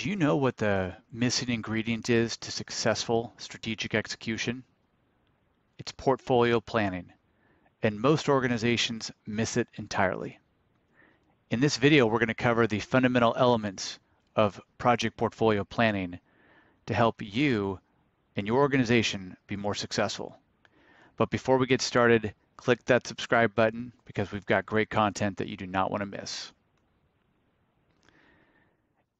Do you know what the missing ingredient is to successful strategic execution? It's portfolio planning, and most organizations miss it entirely. In this video, we're going to cover the fundamental elements of project portfolio planning to help you and your organization be more successful. But before we get started, click that subscribe button because we've got great content that you do not want to miss.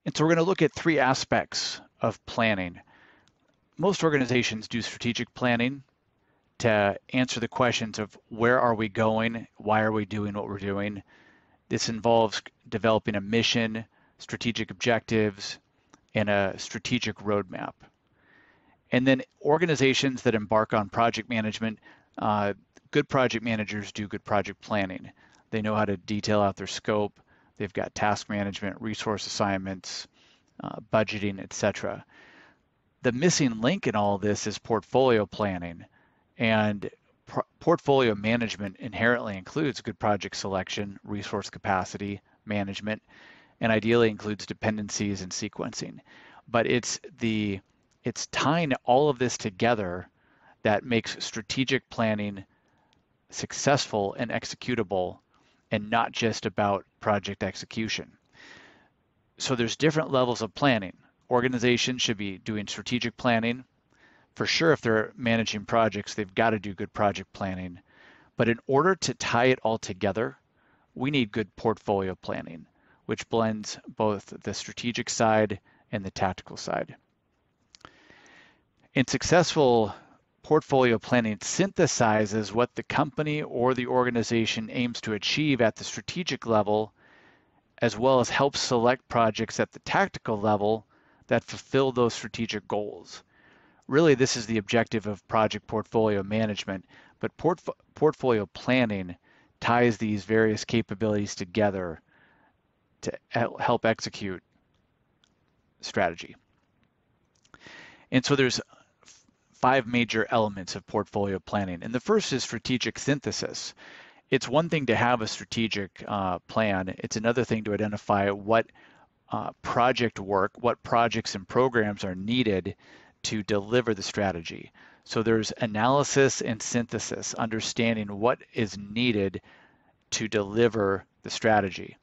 And so we're going to look at three aspects of planning. Most organizations do strategic planning to answer the questions of where are we going, why are we doing what we're doing. This involves developing a mission, strategic objectives, and a strategic roadmap. And then organizations that embark on project management, good project managers do good project planning. They know how to detail out their scope. They've got task management, resource assignments, budgeting, etc. The missing link in all of this is portfolio planning. And portfolio management inherently includes good project selection, resource capacity management, and ideally includes dependencies and sequencing. But it's tying all of this together that makes strategic planning successful and executable, and not just about project execution. So there's different levels of planning. Organizations should be doing strategic planning. For sure, if they're managing projects, they've got to do good project planning. But in order to tie it all together, we need good portfolio planning, which blends both the strategic side and the tactical side. In successful portfolio planning synthesizes what the company or the organization aims to achieve at the strategic level, as well as helps select projects at the tactical level that fulfill those strategic goals. Really, this is the objective of project portfolio management, but portfolio planning ties these various capabilities together to help execute strategy. And so there's 5 major elements of portfolio planning. And the first is strategic synthesis. It's one thing to have a strategic plan. It's another thing to identify what project work, what projects and programs are needed to deliver the strategy. So there's analysis and synthesis, understanding what is needed to deliver the strategy.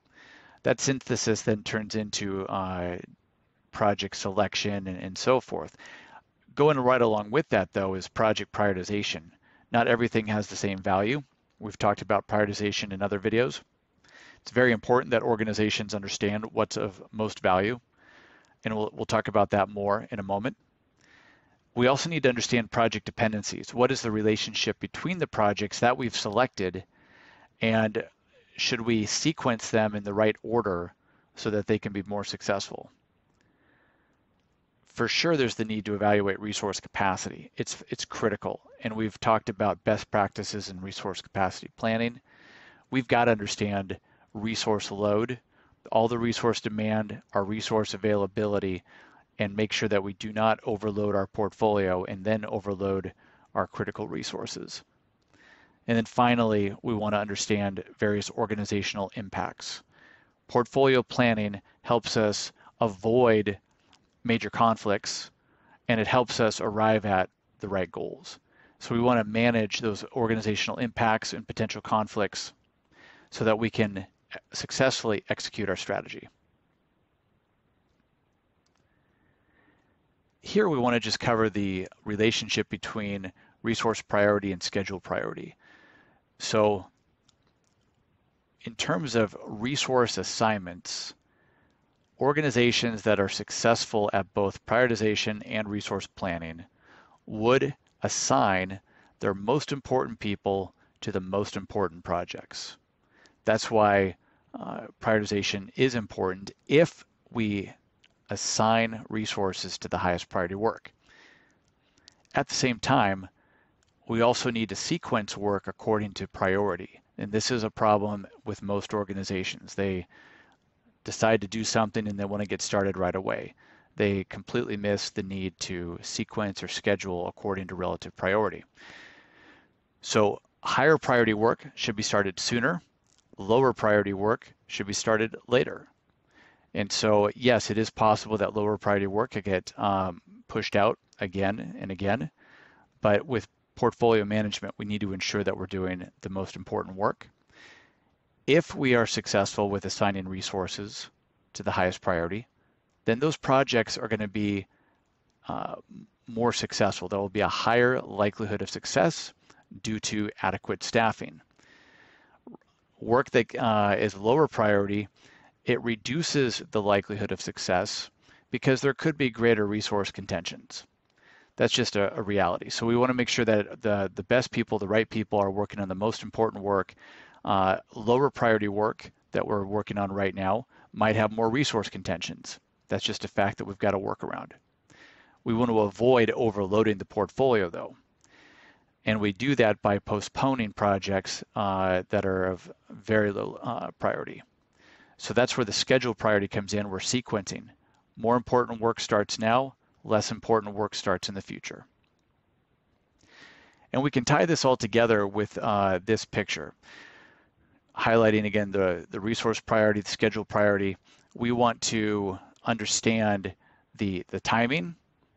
That synthesis then turns into project selection and so forth. Going right along with that, though, is project prioritization. Not everything has the same value. We've talked about prioritization in other videos. It's very important that organizations understand what's of most value, and we'll talk about that more in a moment. We also need to understand project dependencies. What is the relationship between the projects that we've selected, and should we sequence them in the right order so that they can be more successful? For sure, there's the need to evaluate resource capacity. It's critical, and we've talked about best practices in resource capacity planning. We've got to understand resource load, all the resource demand, our resource availability, and make sure that we do not overload our portfolio and then overload our critical resources. And then finally, we want to understand various organizational impacts. Portfolio planning helps us avoid major conflicts, and it helps us arrive at the right goals. So we want to manage those organizational impacts and potential conflicts so that we can successfully execute our strategy. Here we want to just cover the relationship between resource priority and schedule priority. So in terms of resource assignments, organizations that are successful at both prioritization and resource planning would assign their most important people to the most important projects. That's why prioritization is important if we assign resources to the highest priority work. At the same time, we also need to sequence work according to priority. And this is a problem with most organizations. They decide to do something and they want to get started right away. They completely miss the need to sequence or schedule according to relative priority. So higher priority work should be started sooner. Lower priority work should be started later. And so, yes, it is possible that lower priority work could get pushed out again and again, but with portfolio management, we need to ensure that we're doing the most important work. If we are successful with assigning resources to the highest priority, then those projects are going to be uh, more successful. There will be a higher likelihood of success due to adequate staffing. Work that is lower priority, it reduces the likelihood of success because there could be greater resource contentions. That's just a reality. So we want to make sure that the best people, the right people, are working on the most important work. Lower priority work that we're working on right now might have more resource contentions. That's just a fact that we've got to work around. We want to avoid overloading the portfolio though. And we do that by postponing projects that are of very low priority. So that's where the schedule priority comes in. We're sequencing. More important work starts now, less important work starts in the future. And we can tie this all together with this picture, highlighting again the resource priority, the schedule priority. We want to understand the timing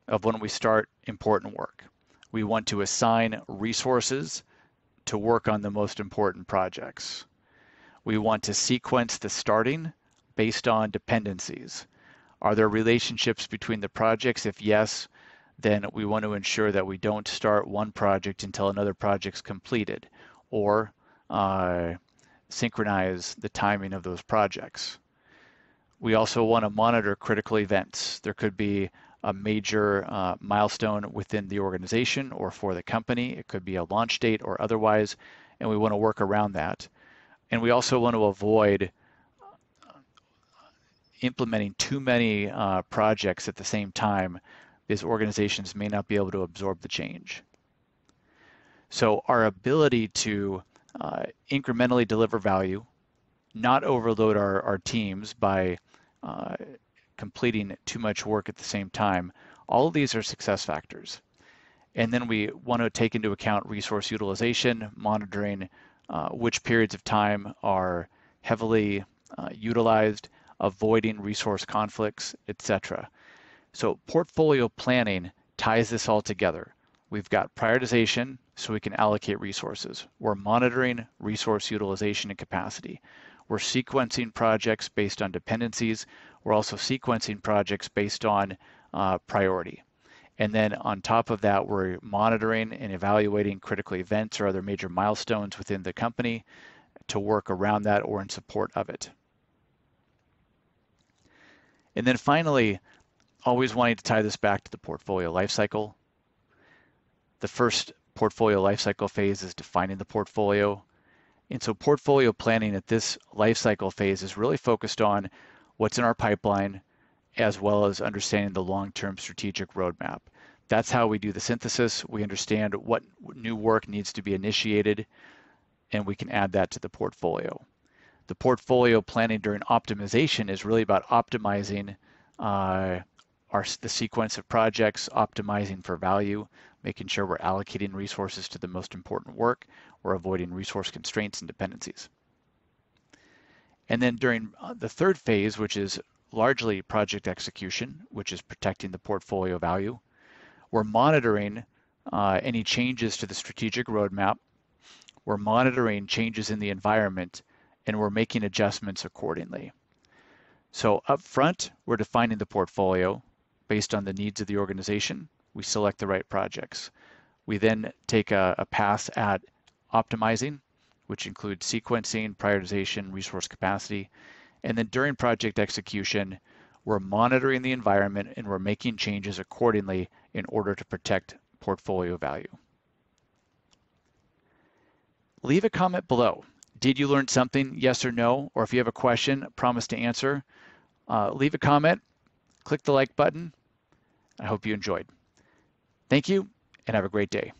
of when we start important work. We want to assign resources to work on the most important projects. We want to sequence the starting based on dependencies. Are there relationships between the projects? If yes, then we want to ensure that we don't start one project until another project's completed, or synchronize the timing of those projects. We also want to monitor critical events. There could be a major milestone within the organization or for the company. It could be a launch date or otherwise, and we want to work around that. And we also want to avoid implementing too many projects at the same time, because organizations may not be able to absorb the change. So our ability to incrementally deliver value, not overload our teams by completing too much work at the same time, all of these are success factors. And then we want to take into account resource utilization, monitoring which periods of time are heavily utilized, avoiding resource conflicts, etc. So portfolio planning ties this all together. We've got prioritization so we can allocate resources. We're monitoring resource utilization and capacity. We're sequencing projects based on dependencies. We're also sequencing projects based on priority. And then on top of that, we're monitoring and evaluating critical events or other major milestones within the company to work around that or in support of it. And then finally, always wanting to tie this back to the portfolio lifecycle. The first portfolio lifecycle phase is defining the portfolio. And so portfolio planning at this lifecycle phase is really focused on what's in our pipeline, as well as understanding the long-term strategic roadmap. That's how we do the synthesis. We understand what new work needs to be initiated, and we can add that to the portfolio. The portfolio planning during optimization is really about optimizing the sequence of projects, optimizing for value, making sure we're allocating resources to the most important work. We're avoiding resource constraints and dependencies. And then during the third phase, which is largely project execution, which is protecting the portfolio value, we're monitoring any changes to the strategic roadmap. We're monitoring changes in the environment, and we're making adjustments accordingly. So up front, we're defining the portfolio based on the needs of the organization. We select the right projects. We then take a pass at optimizing, which includes sequencing, prioritization, resource capacity. And then during project execution, we're monitoring the environment and we're making changes accordingly in order to protect portfolio value. Leave a comment below. Did you learn something, yes or no? Or if you have a question, promise to answer. Leave a comment, click the like button. I hope you enjoyed. Thank you, and have a great day.